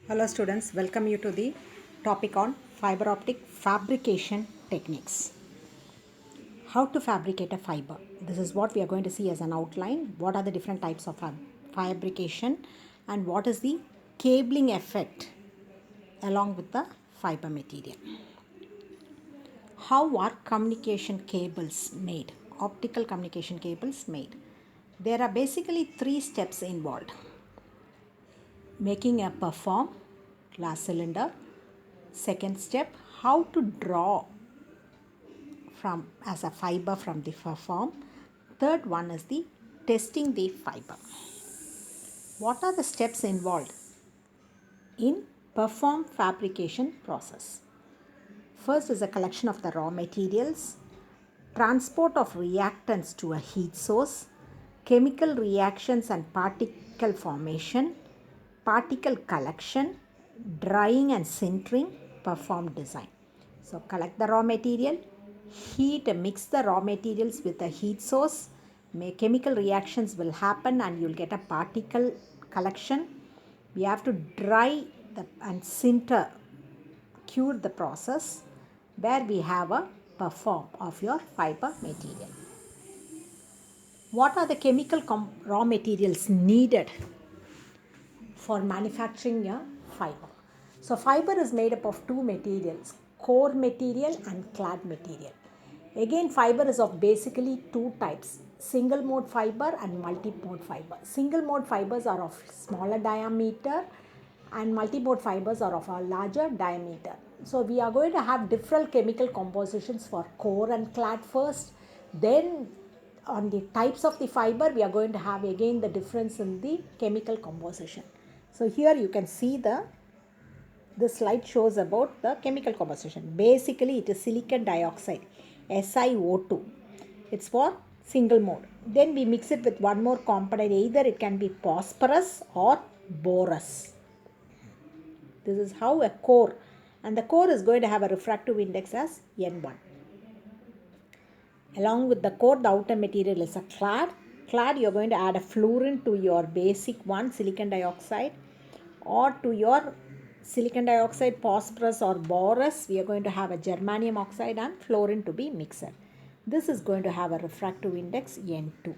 Hello students, welcome you to the topic on fiber optic fabrication techniques. How to fabricate a fiber. This is what we are going to see as an outline. What are the different types of fabrication and what is the cabling effect along with the fiber material. How are communication cables made? Optical communication cables made. There are basically three steps involved. Making a perform glass cylinder. Second step, how to draw from as a fiber from the perform. Third one is the testing the fiber. What are the steps involved in perform fabrication process? First is a collection of the raw materials, transport of reactants to a heat source, chemical reactions and particle formation, particle collection, drying and sintering, perform design. So collect the raw material, mix the raw materials with a heat source, chemical reactions will happen and you'll get a particle collection. We have to dry and sinter, cure the process where we have a perform of your fiber material. What are the chemical raw materials needed for manufacturing a fiber? So fiber is made up of two materials, core material and clad material. Again, fiber is of basically two types, single mode fiber and multi-mode fiber. Single mode fibers are of smaller diameter and multi-mode fibers are of a larger diameter. So we are going to have different chemical compositions for core and clad first. Then on the types of the fiber, we are going to have again the difference in the chemical composition. So here you can see this slide shows about the chemical composition. Basically, it is silicon dioxide, SiO2. It's for single mode. Then we mix it with one more component. Either it can be phosphorus or borous. This is how a core, and the core is going to have a refractive index as N1. Along with the core, the outer material is a clad. Clad, you're going to add a fluorine to your basic one, silicon dioxide, or to your silicon dioxide, phosphorus or borous, we are going to have a germanium oxide and fluorine to be mixed. This is going to have a refractive index N2.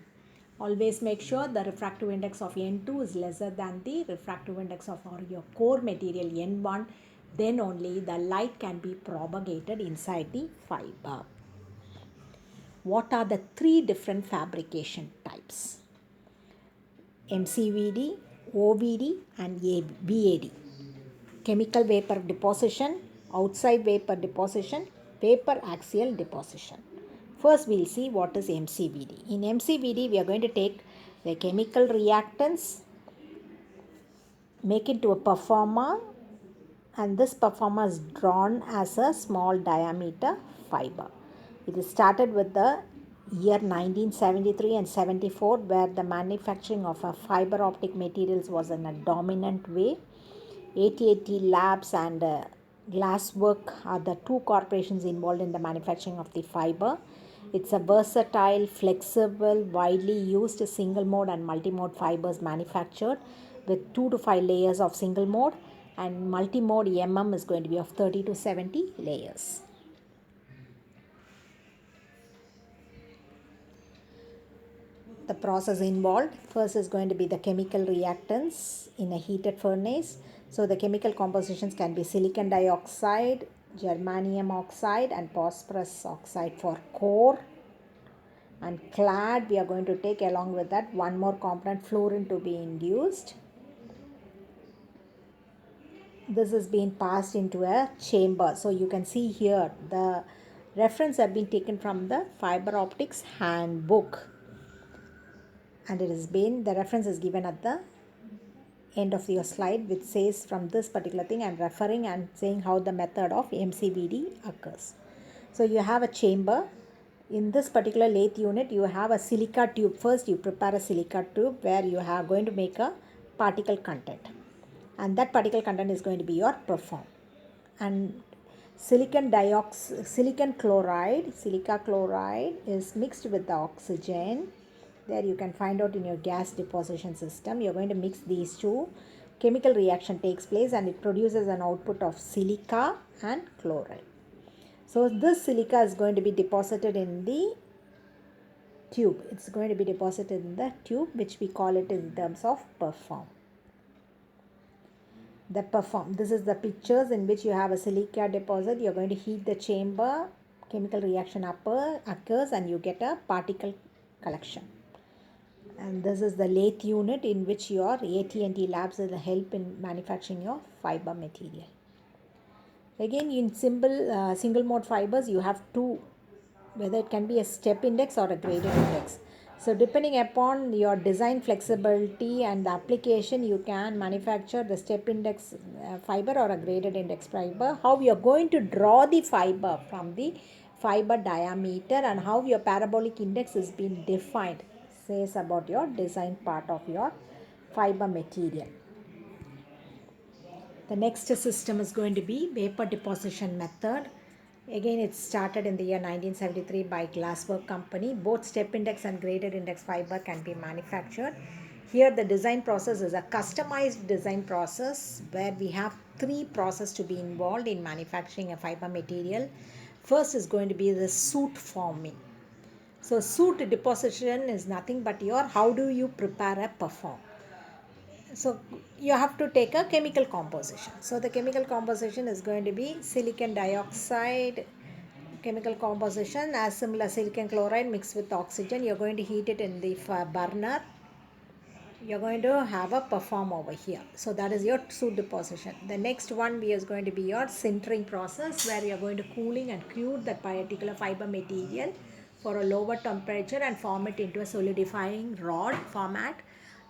Always make sure the refractive index of N2 is lesser than the refractive index of your core material N1. Then only the light can be propagated inside the fiber. What are the three different fabrication types? MCVD, OVD and VAD. Chemical vapor deposition, outside vapor deposition, vapor axial deposition. First we'll see what is MCVD. In MCVD we are going to take the chemical reactants, make it to a performer, and this performer is drawn as a small diameter fiber. It is started with the year 1973 and 74 where the manufacturing of a fiber optic materials was in a dominant way. AT&T Labs and Glasswork are the two corporations involved in the manufacturing of the fiber. It's a versatile, flexible, widely used single mode and multi-mode fibers manufactured with 2 to 5 layers of single mode, and multi-mode is going to be of 30 to 70 layers. The process involved, first is going to be the chemical reactants in a heated furnace. So the chemical compositions can be silicon dioxide, germanium oxide and phosphorus oxide for core, and clad we are going to take along with that one more component, fluorine, to be induced. This is being passed into a chamber. So you can see here the reference have been taken from the fiber optics handbook, and the reference is given at the end of your slide, which says from this particular thing I'm referring and saying how the method of MCVD occurs. So you have a chamber. In this particular lathe unit you have a silica tube. First you prepare a silica tube where you are going to make a particle content, and that particle content is going to be your perform. And silicon chloride, silica chloride is mixed with the oxygen. There you can find out in your gas deposition system. You're going to mix these two chemical reaction takes place and it produces an output of silica and chloride. So this silica is going to be deposited in the tube. It's going to be deposited in the tube, which we call it in terms of perform. The perform. This is the pictures in which you have a silica deposit. You're going to heat the chamber, chemical reaction occurs and you get a particle collection. And this is the lathe unit in which your AT&T labs will help in manufacturing your fiber material. Again, in single mode fibers, you have two, whether it can be a step index or a graded index. So depending upon your design flexibility and the application, you can manufacture the step index fiber or a graded index fiber. How you are going to draw the fiber from the fiber diameter and how your parabolic index is being defined says about your design part of your fiber material. The next system is going to be vapor deposition method. Again, it started in the year 1973 by Glasswork Company. Both step index and graded index fiber can be manufactured. Here the design process is a customized design process where we have three processes to be involved in manufacturing a fiber material. First is going to be the soot forming. So soot deposition is nothing but your how do you prepare a perform. So you have to take a chemical composition. So the chemical composition is going to be silicon dioxide chemical composition as similar silicon chloride mixed with oxygen. You're going to heat it in the burner. You're going to have a perform over here. So that is your soot deposition. The next one is going to be your sintering process where you're going to cooling and cure that particular fiber material for a lower temperature and form it into a solidifying rod format.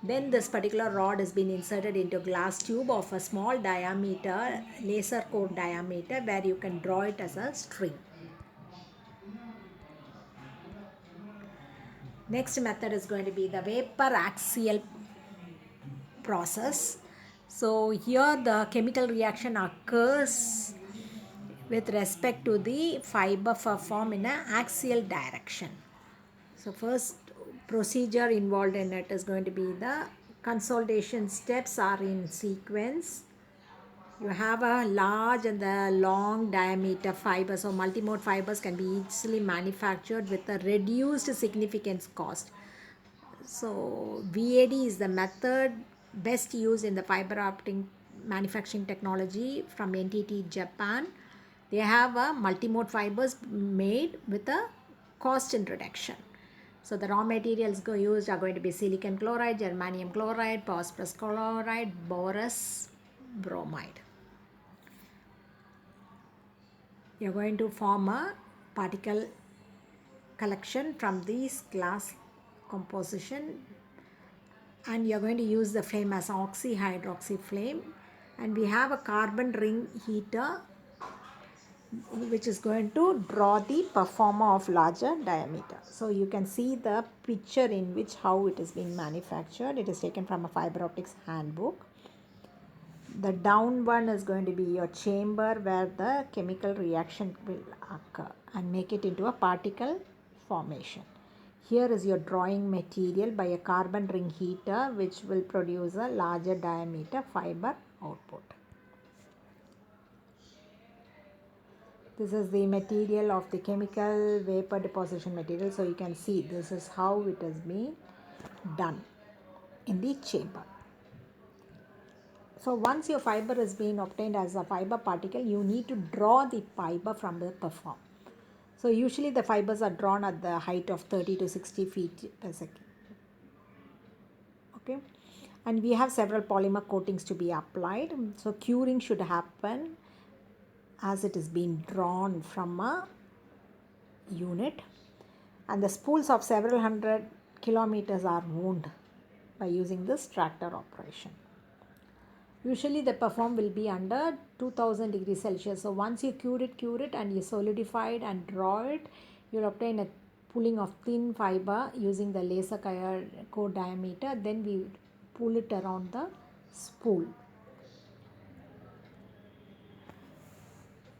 Then this particular rod has been inserted into a glass tube of a small diameter, laser core diameter, where you can draw it as a string. Next method is going to be the vapor axial process. So here the chemical reaction occurs with respect to the fiber form in an axial direction. So first procedure involved in it is going to be the consolidation steps are in sequence. You have a large and the long diameter fiber. So multimode fibers can be easily manufactured with a reduced significance cost. So VAD is the method best used in the fiber optic manufacturing technology from NTT Japan. They have a multimode fibers made with a cost reduction. So the raw materials used are going to be silicon chloride, germanium chloride, phosphorus chloride, borous bromide. You're going to form a particle collection from these glass composition and you're going to use the flame as oxyhydroxy flame, and we have a carbon ring heater which is going to draw the performer of larger diameter. So you can see the picture in which how it is being manufactured. It is taken from a fiber optics handbook. The down one is going to be your chamber where the chemical reaction will occur and make it into a particle formation. Here is your drawing material by a carbon ring heater which will produce a larger diameter fiber output. This is the material of the chemical vapor deposition material. So you can see this is how it has been done in the chamber. So once your fiber is being obtained as a fiber particle, you need to draw the fiber from the perform. So usually the fibers are drawn at the height of 30 to 60 feet per second. Okay. And we have several polymer coatings to be applied. So curing should happen as it is being drawn from a unit. And the spools of several hundred kilometers are wound by using this tractor operation. Usually the perform will be under 2000 degrees Celsius. So once you cure it and you solidify it and draw it, you'll obtain a pulling of thin fiber using the laser core diameter. Then we pull it around the spool.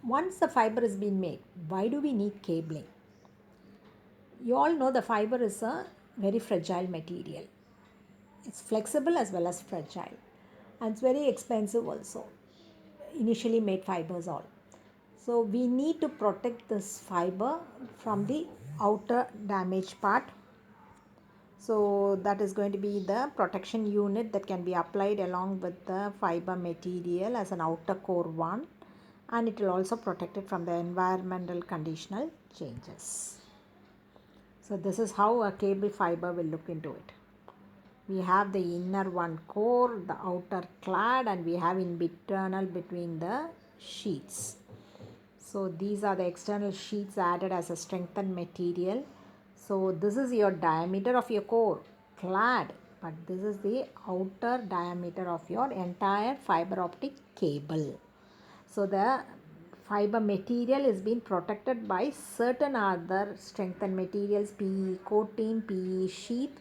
Once the fiber has been made, why do we need cabling? You all know the fiber is a very fragile material. It's flexible as well as fragile. and it's very expensive also. Initially made fibers all. So we need to protect this fiber from the outer damaged part. So that is going to be the protection unit that can be applied along with the fiber material as an outer core one, and it will also protect it from the environmental conditional changes. So this is how a cable fiber will look into it. We have the inner one core, the outer clad, and we have in internal between the sheets. So these are the external sheets added as a strengthened material. So this is your diameter of your core clad, but this is the outer diameter of your entire fiber optic cable. So the fiber material is being protected by certain other strengthened materials, PE coating, PE sheath.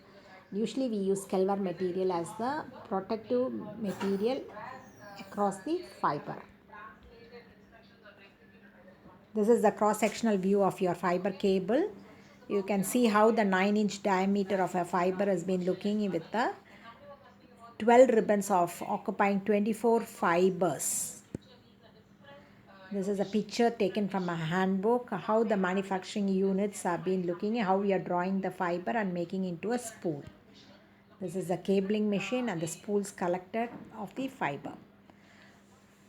Usually we use Kelvar material as the protective material across the fiber. This is the cross-sectional view of your fiber cable. You can see how the 9-inch diameter of a fiber has been looking with the 12 ribbons of occupying 24 fibers. This is a picture taken from a handbook, how the manufacturing units have been looking, how we are drawing the fiber and making into a spool. This is the cabling machine and the spools collected of the fiber.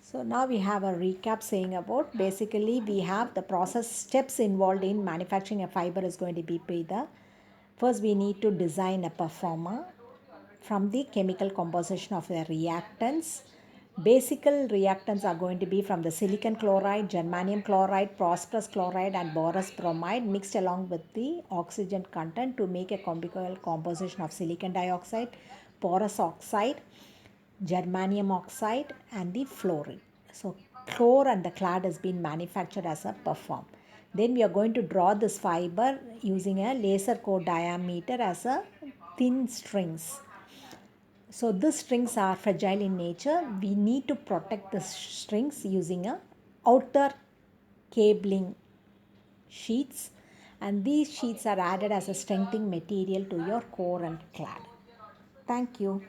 So now we have a recap saying about basically we have the process steps involved in manufacturing a fiber is going to be the first we need to design a performer from the chemical composition of the reactants. Basic reactants are going to be from the silicon chloride, germanium chloride, phosphorus chloride and borous bromide mixed along with the oxygen content to make a chemical composition of silicon dioxide, porous oxide, germanium oxide and the fluorine. So core and the clad has been manufactured as a perform. Then we are going to draw this fiber using a laser core diameter as a thin strings. So these strings are fragile in nature. We need to protect the strings using a outer cabling sheets, and these sheets are added as a strengthening material to your core and clad. Thank you.